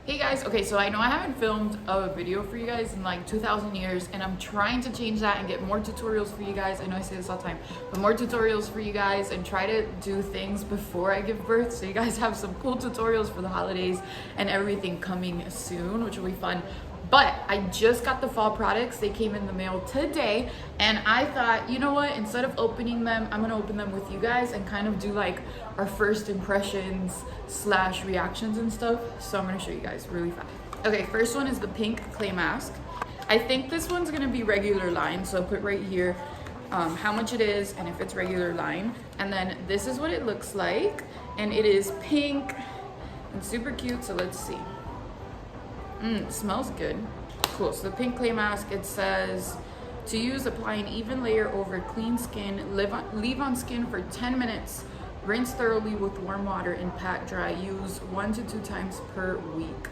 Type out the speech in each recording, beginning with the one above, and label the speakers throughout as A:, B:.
A: Hey guys, okay, so I know I haven't filmed a video for you guys in like 2,000 years, and I'm trying to change that and get more tutorials for you guys. I know I say this all the time, but more tutorials for you guys and try to do things before I give birth so you guys have some cool tutorials for the holidays and everything coming soon, which will be fun. But I just got the fall products. They came in the mail today, and I thought, you know what, instead of opening them, I'm gonna open them with you guys and kind of do like our first impressions / reactions and stuff. So I'm gonna show you guys really fast. Okay, first one is the pink clay mask. I think this one's gonna be regular line, so I'll put right here how much it is and if it's regular line. And then this is what it looks like, and it is pink and super cute, so let's see. It smells good. Cool, so the pink clay mask, it says, to use, apply an even layer over clean skin, leave on skin for 10 minutes, rinse thoroughly with warm water and pat dry. Use 1 to 2 times per week.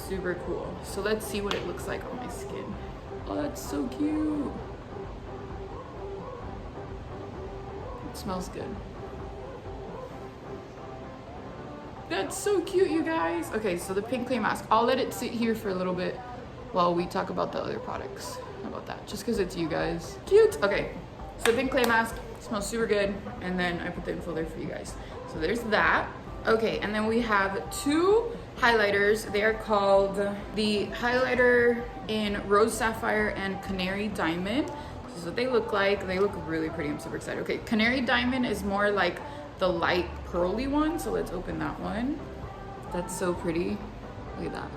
A: Super cool. So let's see what it looks like on my skin. Oh, that's so cute. It smells good. That's so cute, you guys. Okay, so the pink clay mask, I'll let it sit here for a little bit while we talk about the other products. How about that? Just because it's you guys. Cute. Okay, so the pink clay mask smells super good, and then I put the info there for you guys. So there's that. Okay, and then we have 2 highlighters. They are called the highlighter in Rose Sapphire and Canary Diamond. This is what they look like. They look really pretty. I'm super excited. Okay, Canary Diamond is more like the light pearly one, so let's open that one. That's so pretty. Look at that.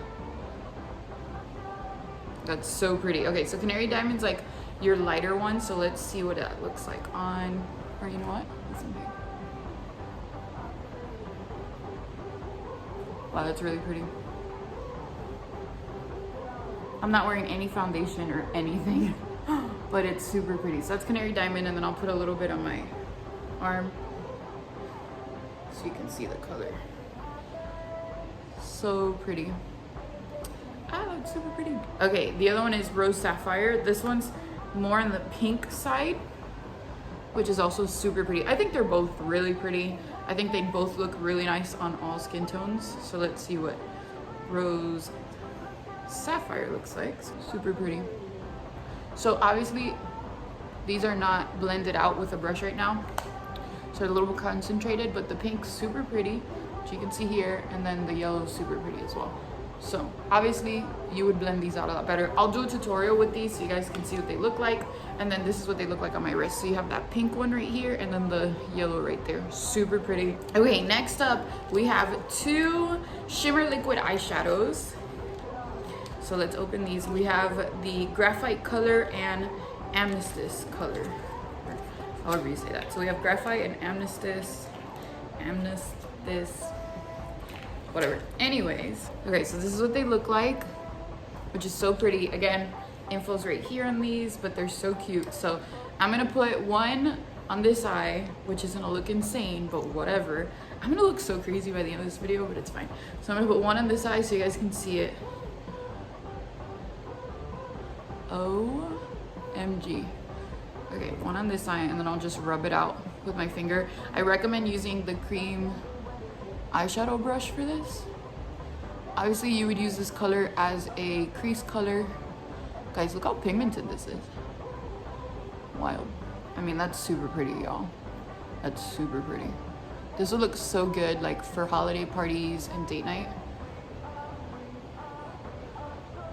A: That's so pretty. Okay, so Canary Diamond's like your lighter one, so let's see what that looks like on, or you know what? It's in here. Wow, that's really pretty. I'm not wearing any foundation or anything, but it's super pretty. So that's Canary Diamond, and then I'll put a little bit on my arm so you can see the color. So pretty. Ah, it's super pretty. Okay, the other one is Rose Sapphire. This one's more on the pink side, which is also super pretty. I think they're both really pretty. I think they both look really nice on all skin tones. So let's see what Rose Sapphire looks like. Super pretty. So obviously these are not blended out with a brush right now, so they're a little bit concentrated, but the pink's super pretty, which you can see here, and then the yellow is super pretty as well. So obviously you would blend these out a lot better. I'll do a tutorial with these so you guys can see what they look like, and then this is what they look like on my wrist. So you have that pink one right here, and then the yellow right there. Super pretty. Okay, next up we have 2 shimmer liquid eyeshadows. So let's open these. We have the graphite color and amethyst color, however you say that. So we have graphite and amethyst, whatever. Anyways, okay, so this is what they look like, which is so pretty. Again, info's right here on these, but they're so cute. So I'm gonna put one on this eye, which is gonna look insane, but whatever. I'm gonna look so crazy by the end of this video, but it's fine. So I'm gonna put one on this eye so you guys can see it. OMG. Okay, one on this eye, and then I'll just rub it out with my finger. I recommend using the cream eyeshadow brush for this. Obviously you would use this color as a crease color. Guys, look how pigmented this is. Wild. I mean, that's super pretty, y'all. That's super pretty. This would look so good like for holiday parties and date night.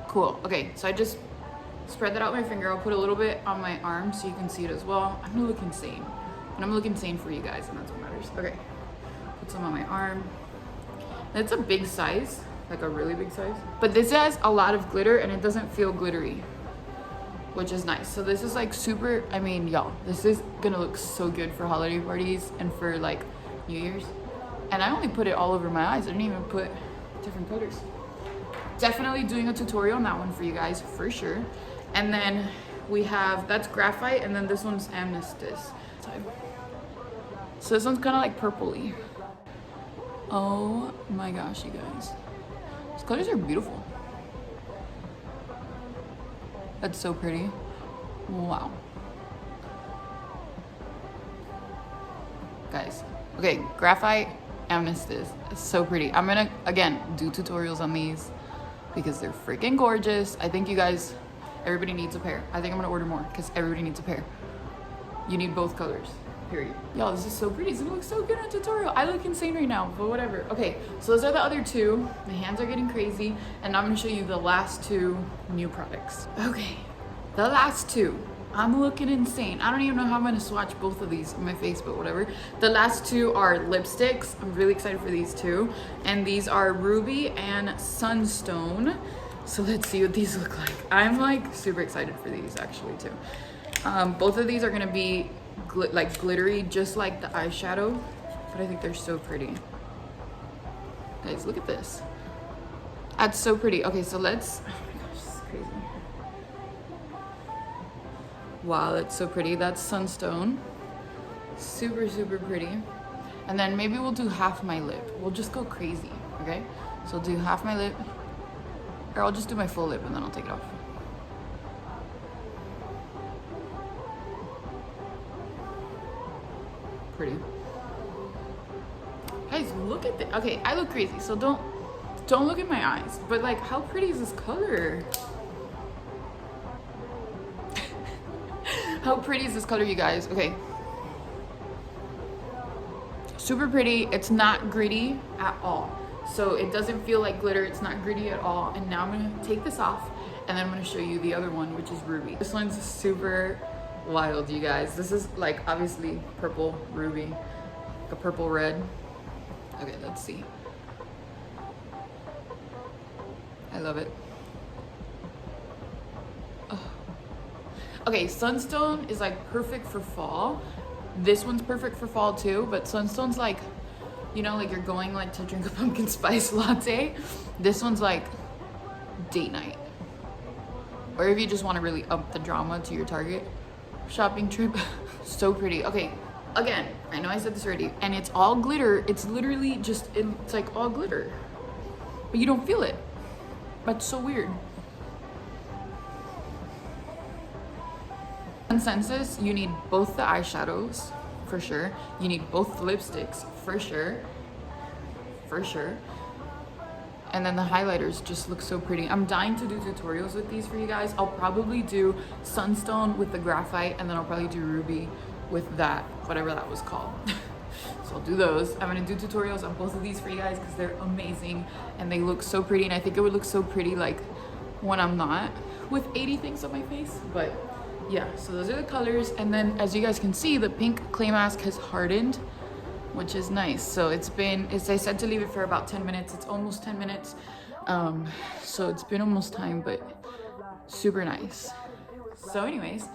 A: Cool. Okay, so I just spread that out with my finger. I'll put a little bit on my arm so you can see it as well. I'm gonna look insane, and I'm gonna look insane for you guys, and that's what matters. Okay, put some on my arm. It's a big size, like a really big size, but this has a lot of glitter and it doesn't feel glittery, which is nice. So this is like super, I mean, y'all, this is gonna look so good for holiday parties and for like New Year's. And I only put it all over my eyes. I didn't even put different colors. Definitely doing a tutorial on that one for you guys for sure. And then we have, that's graphite, and then this one's amethyst. So this one's kind of like purpley. Oh my gosh, you guys. These colors are beautiful. That's so pretty. Wow. Guys, okay, graphite amethyst. It's so pretty. I'm gonna, again, do tutorials on these because they're freaking gorgeous. I think you guys, everybody needs a pair. I think I'm gonna order more because everybody needs a pair. You need both colors, period. Y'all, this is so pretty. It's gonna look so good on tutorial. I look insane right now, but whatever. Okay, so those are the other two. My hands are getting crazy, and now I'm gonna show you the last two new products. Okay, the last two. I'm looking insane. I don't even know how I'm gonna swatch both of these on my face, but whatever. The last two are lipsticks. I'm really excited for these two. And these are Ruby and Sunstone. So let's see what these look like. I'm like super excited for these actually too. Both of these are gonna be like glittery, just like the eyeshadow, but I think they're so pretty. Guys, look at this. That's so pretty. Okay, so let's, oh my gosh, this is crazy. Wow, that's so pretty. That's Sunstone. Super, super pretty. And then maybe we'll do half my lip. We'll just go crazy, okay? So I'll do half my lip, or I'll just do my full lip and then I'll take it off. Pretty. Guys, look at this. Okay, I look crazy, so don't look at my eyes. But like, how pretty is this color? How pretty is this color, you guys? Okay. Super pretty. It's not gritty at all. So it doesn't feel like glitter. It's not gritty at all. And now I'm gonna take this off and then I'm gonna show you the other one, which is Ruby. This one's super wild, you guys. This is like obviously purple ruby, a purple red. Okay, let's see. I love it. Oh. Okay, Sunstone is like perfect for fall. This one's perfect for fall too, but Sunstone's like, you know, like you're going like to drink a pumpkin spice latte. This one's like date night. Or if you just want to really up the drama to your Target shopping trip. So pretty. Okay, again, I know I said this already, and it's all glitter. It's literally just, it's like all glitter, but you don't feel it. That's so weird. Consensus, you need both the eyeshadows for sure. You need both the lipsticks for sure. For sure. And then the highlighters just look so pretty. I'm dying to do tutorials with these for you guys. I'll probably do Sunstone with the graphite, and then I'll probably do Ruby with that, whatever that was called. So I'll do those. I'm gonna do tutorials on both of these for you guys because they're amazing and they look so pretty. And I think it would look so pretty like when I'm not with 80 things on my face. But yeah, so those are the colors. And then as you guys can see, the pink clay mask has hardened, which is nice. So it's I said to leave it for about 10 minutes. It's almost 10 minutes. So it's been almost time, but super nice. So anyways,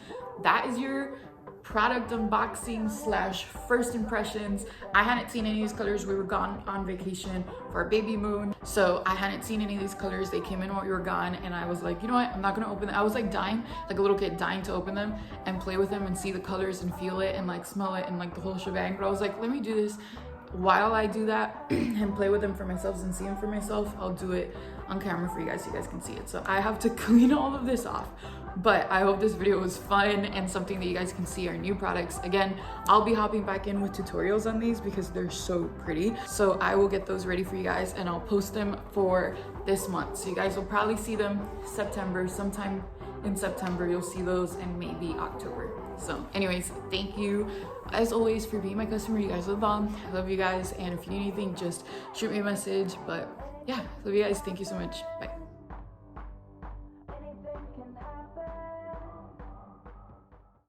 A: that is your product unboxing slash first impressions. I hadn't seen any of these colors. We were gone on vacation for our baby moon, so I hadn't seen any of these colors. They came in while we were gone, and I was like, you know what, I'm not gonna open them. I was like dying, like a little kid dying to open them and play with them and see the colors and feel it and like smell it and like the whole shebang. But I was like, let me do this. While I do that and play with them for myself and see them for myself, I'll do it on camera for you guys so you guys can see it. So I have to clean all of this off. But I hope this video was fun and something that you guys can see our new products. Again, I'll be hopping back in with tutorials on these because they're so pretty. So I will get those ready for you guys and I'll post them for this month. So you guys will probably see them September, sometime in September you'll see those, and maybe October. So anyways, thank you as always for being my customer. You guys are the bomb. I love you guys, and if you need anything, just shoot me a message. But yeah, love you guys. Thank you so much. Bye.